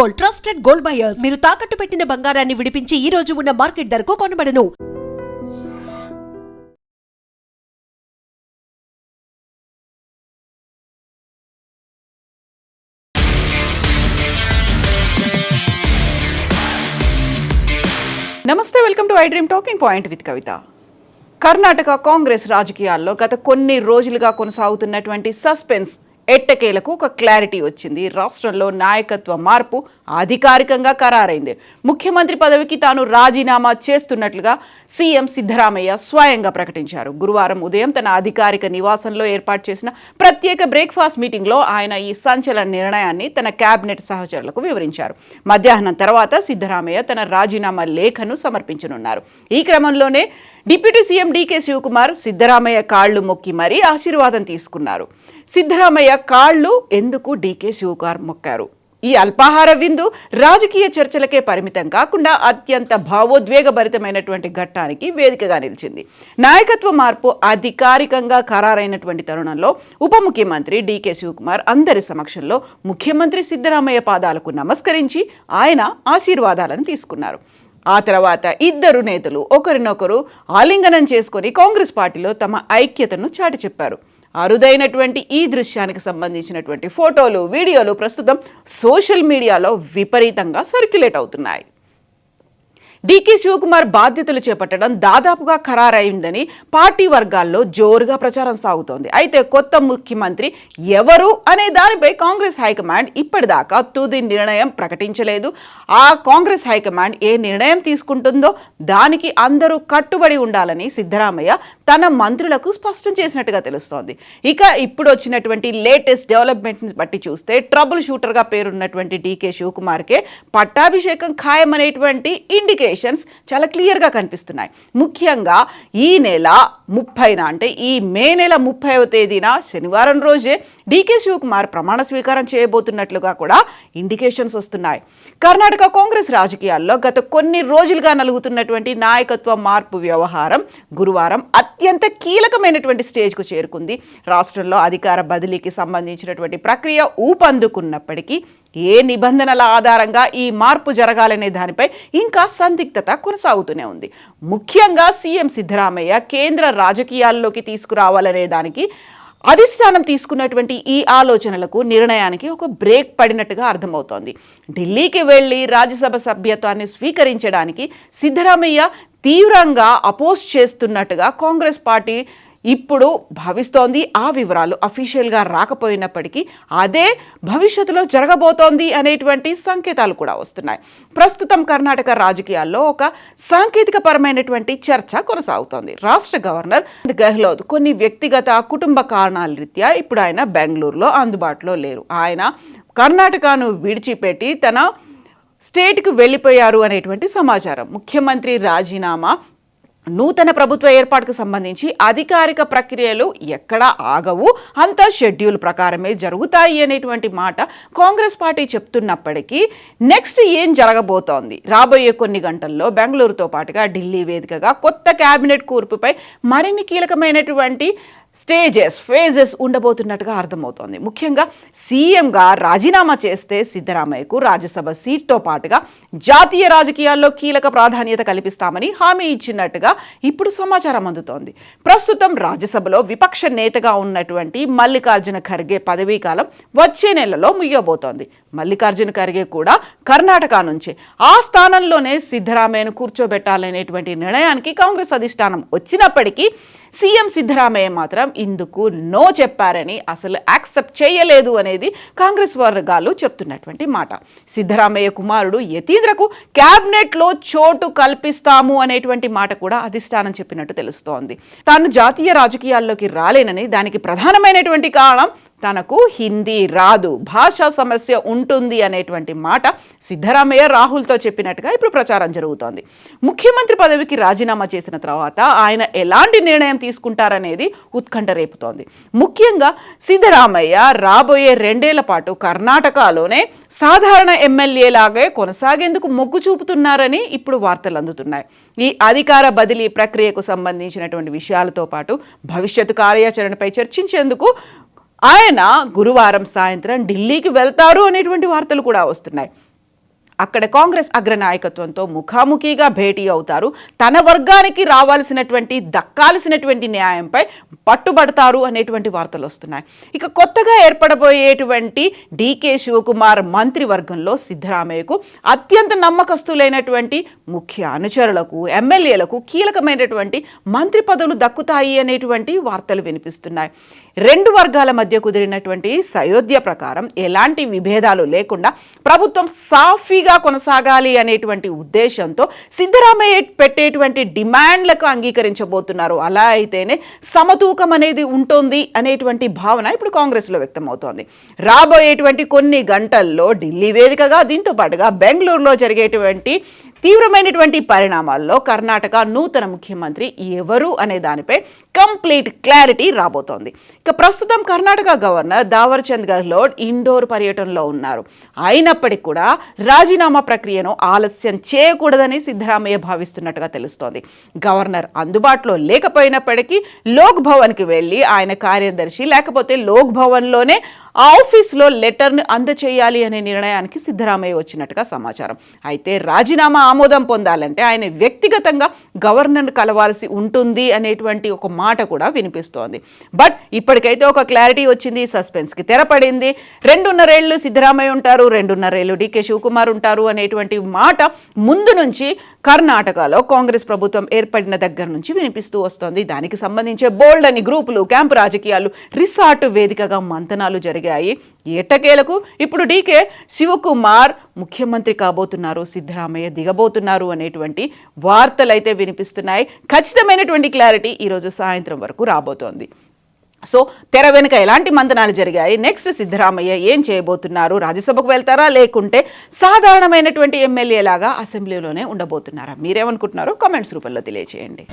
Gold, trusted gold buyers. మీరు తాకట్టు పెట్టిన బంగారాన్ని విడిపించి ఈ రోజు ఉన్న మార్కెట్ ధరకు కొనబడను. నమస్తే, welcome to iDream talking point with Kavitha. Karnataka Congress రాజకీయాల్లో గత కొన్ని రోజులుగా కొనసాగుతున్నటువంటి సస్పెన్స్ ఎట్టకేలకు ఒక క్లారిటీ వచ్చింది. రాష్ట్రంలో నాయకత్వ మార్పు అధికారికంగా ఖరారైంది. ముఖ్యమంత్రి పదవికి తాను రాజీనామా చేస్తున్నట్లుగా సీఎం సిద్ధరామయ్య స్వయంగా ప్రకటించారు. గురువారం ఉదయం తన అధికారిక నివాసంలో ఏర్పాటు చేసిన ప్రత్యేక బ్రేక్ఫాస్ట్ మీటింగ్లో ఆయన ఈ సంచలన నిర్ణయాన్ని తన కేబినెట్ సహచరులకు వివరించారు. మధ్యాహ్నం తర్వాత సిద్ధరామయ్య తన రాజీనామా లేఖను సమర్పించనున్నారు. ఈ క్రమంలోనే deputy CM DK Shivakumar Siddaramaiah కాళ్లు మొక్కి మరీ ఆశీర్వాదం తీసుకున్నారు. సిద్ధరామయ్య కాళ్లు ఎందుకు డీకే శివకుమార్ మొక్కారు? ఈ అల్పాహార విందు రాజకీయ చర్చలకే పరిమితం కాకుండా అత్యంత భావోద్వేగభరితమైనటువంటి ఘట్టానికి వేదికగా నిలిచింది. నాయకత్వ మార్పు అధికారికంగా ఖరారైనటువంటి తరుణంలో ఉప ముఖ్యమంత్రి డీకే శివకుమార్ అందరి సమక్షంలో ముఖ్యమంత్రి సిద్ధరామయ్య పాదాలకు నమస్కరించి ఆయన ఆశీర్వాదాలను తీసుకున్నారు. ఆ తర్వాత ఇద్దరు నేతలు ఒకరినొకరు ఆలింగనం చేసుకొని కాంగ్రెస్ పార్టీలో తమ ఐక్యతను చాటి చెప్పారు. అరుదైనటువంటి ఈ దృశ్యానికి సంబంధించినటువంటి ఫోటోలు, వీడియోలు ప్రస్తుతం సోషల్ మీడియాలో విపరీతంగా సర్క్యులేట్ అవుతున్నాయి. డీకే శివకుమార్ బాధ్యతలు చేపట్టడం దాదాపుగా ఖరారైందని పార్టీ వర్గాల్లో జోరుగా ప్రచారం సాగుతోంది. అయితే కొత్త ముఖ్యమంత్రి ఎవరు అనే దానిపై కాంగ్రెస్ హైకమాండ్ ఇప్పటిదాకా తుది నిర్ణయం ప్రకటించలేదు. ఆ కాంగ్రెస్ హైకమాండ్ ఏ నిర్ణయం తీసుకుంటుందో దానికి అందరూ కట్టుబడి ఉండాలని సిద్ధరామయ్య తన మంత్రులకు స్పష్టం చేసినట్టుగా తెలుస్తోంది. ఇక ఇప్పుడు వచ్చినటువంటి లేటెస్ట్ డెవలప్మెంట్ని బట్టి చూస్తే ట్రబుల్ షూటర్గా పేరున్నటువంటి డీకే శివకుమార్కే పట్టాభిషేకం ఖాయమనేటువంటి ఇండికేషన్స్ చాలా క్లియర్గా కనిపిస్తున్నాయి. ముఖ్యంగా ఈ నెల 30న అంటే ఈ మే నెల 30వ తేదీన శనివారం రోజే డీకే శివకుమార్ ప్రమాణ స్వీకారం చేయబోతున్నట్లుగా కూడా ఇండికేషన్స్ వస్తున్నాయి. కర్ణాటక కాంగ్రెస్ రాజకీయాల్లో గత కొన్ని రోజులుగా నలుగుతున్నటువంటి నాయకత్వ మార్పు వ్యవహారం గురువారం అత్యంత కీలకమైనటువంటి స్టేజ్కు చేరుకుంది. రాష్ట్రంలో అధికార బదిలీకి సంబంధించినటువంటి ప్రక్రియ ఊపందుకున్నప్పటికీ ఏ నిబంధనల ఆధారంగా ఈ మార్పు జరగాలనే దానిపై ఇంకా సందిగ్ధత కొనసాగుతూనే ఉంది. ముఖ్యంగా సీఎం సిద్ధరామయ్య కేంద్ర రాజకీయాల్లోకి తీసుకురావాలనే దానికి అధిష్టానం తీసుకున్నటువంటి ఈ ఆలోచనలకు నిర్ణయానికి ఒక బ్రేక్ పడినట్టుగా అర్థమవుతోంది. ఢిల్లీకి వెళ్ళి రాజ్యసభ సభ్యత్వాన్ని స్వీకరించడానికి సిద్ధరామయ్య తీవ్రంగా అపోజ్ చేస్తున్నట్టుగా కాంగ్రెస్ పార్టీ ఇప్పుడు భావిస్తోంది. ఆ వివరాలు అఫీషియల్గా రాకపోయినప్పటికీ అదే భవిష్యత్తులో జరగబోతోంది అనేటువంటి సంకేతాలు కూడా వస్తున్నాయి. ప్రస్తుతం కర్ణాటక రాజకీయాల్లో ఒక సాంకేతికపరమైనటువంటి చర్చ కొనసాగుతోంది. రాష్ట్ర గవర్నర్ గెహ్లోట్ కొన్ని వ్యక్తిగత కుటుంబ కారణాల రీత్యా ఇప్పుడు ఆయన బెంగళూరులో అందుబాటులో లేరు. ఆయన కర్ణాటకను విడిచిపెట్టి తన స్టేట్కు వెళ్ళిపోయారు అనేటువంటి సమాచారం. ముఖ్యమంత్రి రాజీనామా, నూతన ప్రభుత్వ ఏర్పాటుకు సంబంధించి అధికారిక ప్రక్రియలు ఎక్కడా ఆగవు, అంతా షెడ్యూల్ ప్రకారమే జరుగుతాయి అనేటువంటి మాట కాంగ్రెస్ పార్టీ చెప్తున్నప్పటికీ నెక్స్ట్ ఏం జరగబోతోంది? రాబోయే కొన్ని గంటల్లో బెంగళూరుతో పాటుగా ఢిల్లీ వేదికగా కొత్త కేబినెట్ కూర్పుపై మరిన్ని కీలకమైనటువంటి ఫేజెస్ ఉండబోతున్నట్టుగా అర్థమవుతోంది. ముఖ్యంగా సీఎంగా రాజీనామా చేస్తే సిద్ధరామయ్యకు రాజ్యసభ సీట్తో పాటుగా జాతీయ రాజకీయాల్లో కీలక ప్రాధాన్యత కల్పిస్తామని హామీ ఇచ్చినట్టుగా ఇప్పుడు సమాచారం అందుతోంది. ప్రస్తుతం రాజ్యసభలో విపక్ష నేతగా ఉన్నటువంటి మల్లికార్జున ఖర్గే పదవీకాలం వచ్చే నెలలో ముగియబోతోంది. మల్లికార్జున ఖర్గే కూడా కర్ణాటక నుంచే ఆ స్థానంలోనే సిద్ధరామయ్యను కూర్చోబెట్టాలనేటువంటి నిర్ణయానికి కాంగ్రెస్ అధిష్టానం వచ్చినప్పటికీ సీఎం సిద్ధరామయ్య మాత్రం ఇందుకు నో చెప్పారని, అసలు యాక్సెప్ట్ చేయలేదు అనేది కాంగ్రెస్ వర్గాలు చెప్తున్నటువంటి మాట. సిద్ధరామయ్య కుమారుడు యతీంద్రకు క్యాబినెట్లో చోటు కల్పిస్తాము అనేటువంటి మాట కూడా అధిష్టానం చెప్పినట్టు తెలుస్తోంది. తాను జాతీయ రాజకీయాల్లోకి రాలేనని, దానికి ప్రధానమైనటువంటి కారణం తనకు హిందీ రాదు, భాషా సమస్య ఉంటుంది అనేటువంటి మాట సిద్ధరామయ్య రాహుల్తో చెప్పినట్టుగా ఇప్పుడు ప్రచారం జరుగుతోంది. ముఖ్యమంత్రి పదవికి రాజీనామా చేసిన తర్వాత ఆయన ఎలాంటి నిర్ణయం తీసుకుంటారనేది ఉత్కంఠ రేపుతోంది. ముఖ్యంగా సిద్ధరామయ్య రాబోయే 2 ఏళ్ల పాటు కర్ణాటకలోనే సాధారణ ఎమ్మెల్యేలాగే కొనసాగేందుకు మొగ్గు చూపుతున్నారని ఇప్పుడు వార్తలు అందుతున్నాయి. ఈ అధికార బదిలీ ప్రక్రియకు సంబంధించినటువంటి విషయాలతో పాటు భవిష్యత్తు కార్యాచరణపై చర్చించేందుకు ఆయన గురువారం సాయంత్రం ఢిల్లీకి వెళ్తారు అనేటువంటి వార్తలు కూడా వస్తున్నాయి. అక్కడ కాంగ్రెస్ అగ్రనాయకత్వంతో ముఖాముఖిగా భేటీ అవుతారు. తన వర్గానికి రావాల్సినటువంటి దక్కాల్సినటువంటి న్యాయంపై పట్టుబడతారు అనేటువంటి వార్తలు వస్తున్నాయి. ఇక కొత్తగా ఏర్పడబోయేటువంటి డీకే శివకుమార్ మంత్రివర్గంలో సిద్ధరామయ్యకు అత్యంత నమ్మకస్తులైనటువంటి ముఖ్య అనుచరులకు, ఎమ్మెల్యేలకు కీలకమైనటువంటి మంత్రి పదవులు దక్కుతాయి అనేటువంటి వార్తలు వినిపిస్తున్నాయి. రెండు వర్గాల మధ్య కుదిరినటువంటి సయోధ్య ప్రకారం ఎలాంటి విభేదాలు లేకుండా ప్రభుత్వం సాఫీగా కొనసాగాలి అనేటువంటి ఉద్దేశంతో సిద్ధరామయ్య పెట్టేటువంటి డిమాండ్లకు అంగీకరించబోతున్నారు. అలా అయితేనే సమతూకం అనేది ఉంటుంది అనేటువంటి భావన ఇప్పుడు కాంగ్రెస్లో వ్యక్తమవుతోంది. రాబోయేటువంటి కొన్ని గంటల్లో ఢిల్లీ వేదికగా, దీంతో పాటుగా బెంగళూరులో జరిగేటువంటి తీవ్రమైనటువంటి పరిణామాల్లో కర్ణాటక నూతన ముఖ్యమంత్రి ఎవరు అనే దానిపై కంప్లీట్ క్లారిటీ రాబోతోంది. ఇక ప్రస్తుతం కర్ణాటక గవర్నర్ దావర్చంద్ గెహ్లోట్ ఇండోర్ పర్యటనలో ఉన్నారు. అయినప్పటికీ కూడా రాజీనామా ప్రక్రియను ఆలస్యం చేయకూడదని సిద్ధరామయ్య భావిస్తున్నట్టుగా తెలుస్తోంది. గవర్నర్ అందుబాటులో లేకపోయినప్పటికీ లోక్ భవన్కి వెళ్ళి ఆయన కార్యదర్శి లేకపోతే లోక్ భవన్లోనే ఆఫీస్లో లెటర్ను అందచేయాలి అనే నిర్ణయానికి సిద్ధరామయ్య వచ్చినట్టుగా సమాచారం. అయితే రాజీనామా ఆమోదం పొందాలంటే ఆయన వ్యక్తిగతంగా గవర్నర్ను కలవాల్సి ఉంటుంది అనేటువంటి ఒక మాట కూడా వినిపిస్తోంది. బట్ ఇప్పటికైతే ఒక క్లారిటీ వచ్చింది, సస్పెన్స్కి తెరపడింది. 2.5 ఏళ్ళు సిద్ధరామయ్య ఉంటారు, 2.5 ఏళ్ళు డీకే శివకుమార్ ఉంటారు అనేటువంటి మాట ముందు నుంచి కర్ణాటకలో కాంగ్రెస్ ప్రభుత్వం ఏర్పడిన దగ్గర నుంచి వినిపిస్తూ వస్తోంది. దానికి సంబంధించే బోల్డ్ అని గ్రూపులు, క్యాంపు రాజకీయాలు, రిసార్ట్ వేదికగా మంతనాలు జరిగాయి. ఎట్టకేలకు ఇప్పుడు డీకే శివకుమార్ ముఖ్యమంత్రి కాబోతున్నారు, సిద్ధరామయ్య దిగబోతున్నారు అనేటువంటి వార్తలు అయితే వినిపిస్తున్నాయి. ఖచ్చితమైనటువంటి క్లారిటీ ఈరోజు సాయంత్రం వరకు రాబోతోంది. సో తెర వెనుక ఎలాంటి మంతనాలు జరిగాయి, నెక్స్ట్ సిద్ధరామయ్య ఏం చేయబోతున్నారు, రాజ్యసభకు వెళ్తారా లేకుంటే సాధారణమైనటువంటి ఎమ్మెల్యే లాగా అసెంబ్లీలోనే ఉండబోతున్నారా? మీరేమనుకుంటున్నారో కామెంట్స్ రూపంలో తెలియజేయండి.